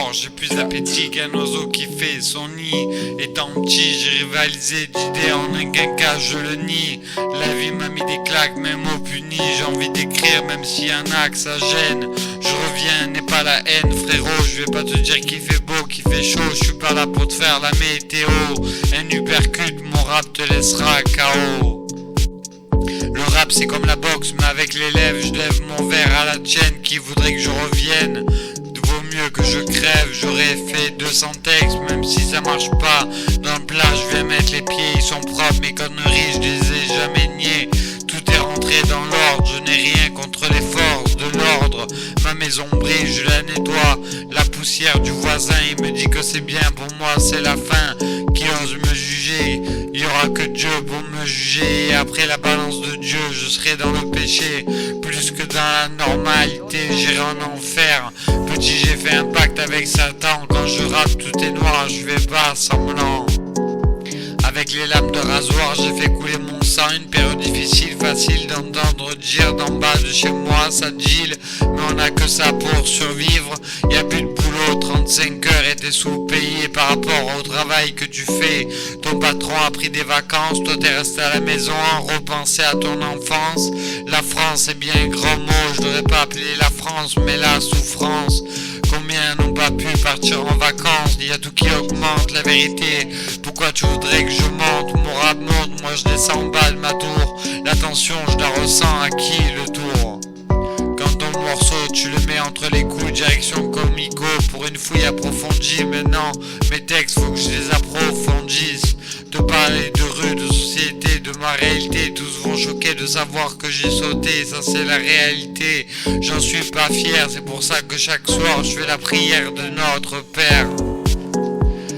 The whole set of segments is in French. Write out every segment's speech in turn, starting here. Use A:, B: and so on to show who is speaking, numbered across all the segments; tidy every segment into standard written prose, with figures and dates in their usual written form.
A: fort, j'ai plus d'appétit qu'un oiseau qui fait son nid. Étant petit, j'ai rivalisé d'idées en un quinquage, je le nie. La vie m'a mis des claques, même au puni. J'ai envie d'écrire, même s'il y en a que ça gêne. Je reviens, n'est pas la haine, frérot. Je vais pas te dire qu'il fait beau, qu'il fait chaud. Je suis pas là pour te faire la météo. Un uppercut, mon rap te laissera KO. Le rap c'est comme la boxe, mais avec les lèvres, je lève mon verre à la tienne. Qui voudrait que je revienne? Vaut mieux que je crève, j'aurais fait 200 textes, même si ça marche pas. Dans le plat, je viens mettre les pieds, ils sont propres, mes conneries, je les ai jamais niées. Tout est rentré dans l'ordre, je n'ai rien contre les forces de l'ordre. Ma maison brille, je la nettoie. La poussière du voisin, il me dit que c'est bien pour moi, c'est la fin. Qui ose me juger? Il y aura que Dieu pour me juger. Et après la balance de Dieu, je serai dans le péché. Plus que dans la normalité, j'irai en enfer. Petit, j'ai fait un pacte avec Satan. Quand je rappe, tout est noir, je fais pas semblant. Avec les lames de rasoir, j'ai fait couler mon sang. Une période difficile, facile d'entendre dire d'en bas de chez moi, ça deal. Mais on a que ça pour survivre. Y a plus de boulot, 35 heures et t'es sous-payé par rapport au travail que tu fais. Ton patron a pris des vacances, toi t'es resté à la maison à repenser à ton enfance. La France est bien un grand mot, je devrais pas appeler la France, mais la souffrance. Combien n'ont pas pu partir en vacances? Il y a tout qui augmente, la vérité. Pourquoi tu voudrais que je monte? Mon rap monte, moi je descends en bas de ma tour. L'attention, je la ressens, à qui le tour? Quand ton morceau, tu le mets entre les coups, direction comico, pour une fouille approfondie. Maintenant, mes textes, faut que je les approfondisse. De parler de rue, de société, de ma réalité, tous vont choquer de savoir que j'ai sauté, ça c'est la réalité. J'en suis pas fier, c'est pour ça que chaque soir je fais la prière de notre Père.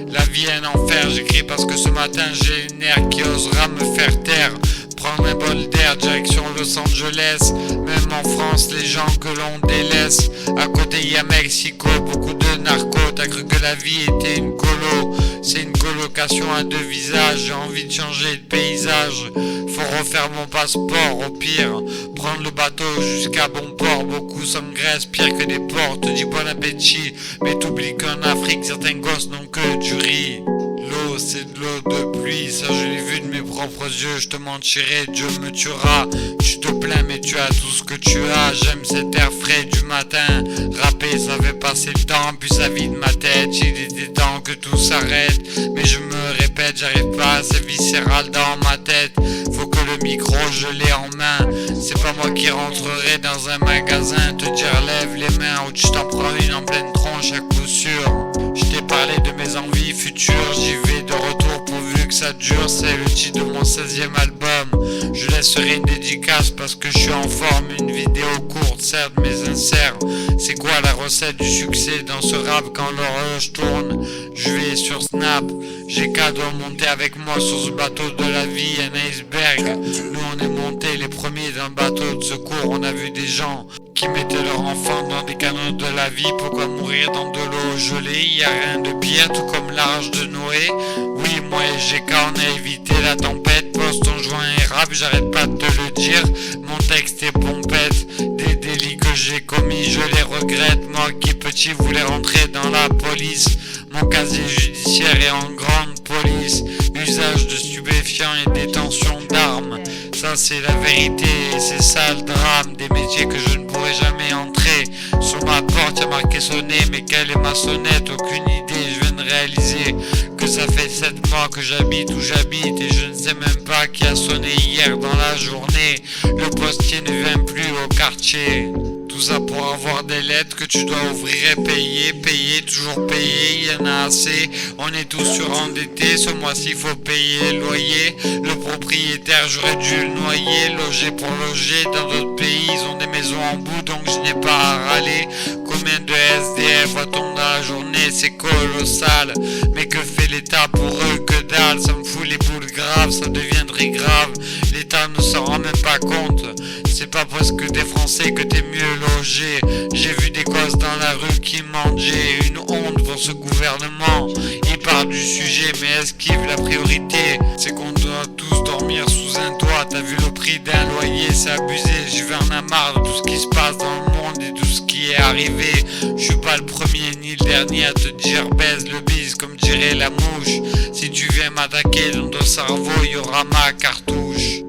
A: La vie est un enfer, j'écris parce que ce matin j'ai une nerf qui osera me faire taire. Prendre un bol d'air, direction Los Angeles. Même en France, les gens que l'on délaisse. À côté y a Mexico, beaucoup de narcos. T'as cru que la vie était une colo? C'est une colocation à deux visages. J'ai envie de changer de paysage. Faut refaire mon passeport, au pire prendre le bateau jusqu'à bon port. Beaucoup s'engraissent, pire que des porcs. Te dis bon appétit, mais t'oublies qu'en Afrique certains gosses n'ont que du riz. L'eau c'est de l'eau de pluie, ça je l'ai vu de mes propres yeux. Je te mentirai, Dieu me tuera. Tu te plains mais tu as tout ce que tu as. J'aime cet air frais du matin. Rapper ça fait passer le temps, puis ça vide ma tête. Il était temps que tout s'arrête, mais je me répète, j'arrive pas, c'est viscéral dans ma tête. Faut que le micro je l'ai en main. C'est pas moi qui rentrerai dans un magasin te dire lève les mains ou tu t'en prends une en pleine tronche à coup sûr. Je t'ai parlé de mes envies futures, j'y vais de retour pourvu que ça dure. C'est le titre de mon 16e album. Je laisserai une dédicace parce que je suis en forme. Une vidéo courte, certes mais sincère. C'est quoi la recette du succès dans ce rap quand l'horloge tourne? Je vais sur Snap, j'ai qu'à doigts monter avec moi sur ce bateau de la vie, un iceberg. Nous on est montés les premiers dans le bateau de secours. On a vu des gens qui mettaient leur enfant dans des canaux de la vie. Pourquoi mourir dans de l'eau gelée? Y a rien de pire, tout comme l'arche de Noé. Oui, moi et GK on a évité la tempête. Poste ton joint et rap, j'arrête pas de te le dire. Mon texte est pompette. Des délits que j'ai commis, je les regrette. Moi qui petit voulais rentrer dans la police. Mon casier judiciaire est en grande police. Usage de stupéfiants et détention d'armes. Ça c'est la vérité, c'est ça le drame. Des métiers que je ne pourrai jamais entrer. Sur ma porte y'a marqué sonner, mais quelle est ma sonnette? Aucune idée, je viens de réaliser que ça fait 7 mois que j'habite où j'habite. Et je ne sais même pas qui a sonné hier dans la journée. Le postier ne vient plus au quartier. Tout ça pour avoir des lettres que tu dois ouvrir et payer, payer, toujours payer, il y en a assez. On est tous surendettés, ce mois-ci faut payer le loyer. Le propriétaire j'aurais dû le noyer, loger pour loger. Dans d'autres pays ils ont des maisons en bout donc je n'ai pas à râler. Combien de SDF voit-on dans la journée? C'est colossal. Mais que fait l'État pour eux? Que dalle, ça me fout les boules graves, ça deviendrait grave. L'État ne s'en rend même pas compte. C'est pas parce que t'es français que t'es mieux logé. J'ai vu des gosses dans la rue qui mendiaient. Une honte pour ce gouvernement. Il parle du sujet mais esquive la priorité. C'est qu'on doit tous dormir sous un toit. T'as vu le prix d'un loyer, c'est abusé. Je en ai marre de tout ce qui se passe dans le monde et tout ce qui est arrivé. Je suis pas le premier ni le dernier à te dire baise le bise comme dirait la mouche. Si tu viens m'attaquer dans ton cerveau, y aura ma cartouche.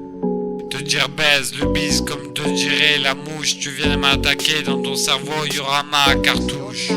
A: Te dire baise le bise comme te dirait la mouche. Tu viens m'attaquer dans ton cerveau, y aura ma cartouche.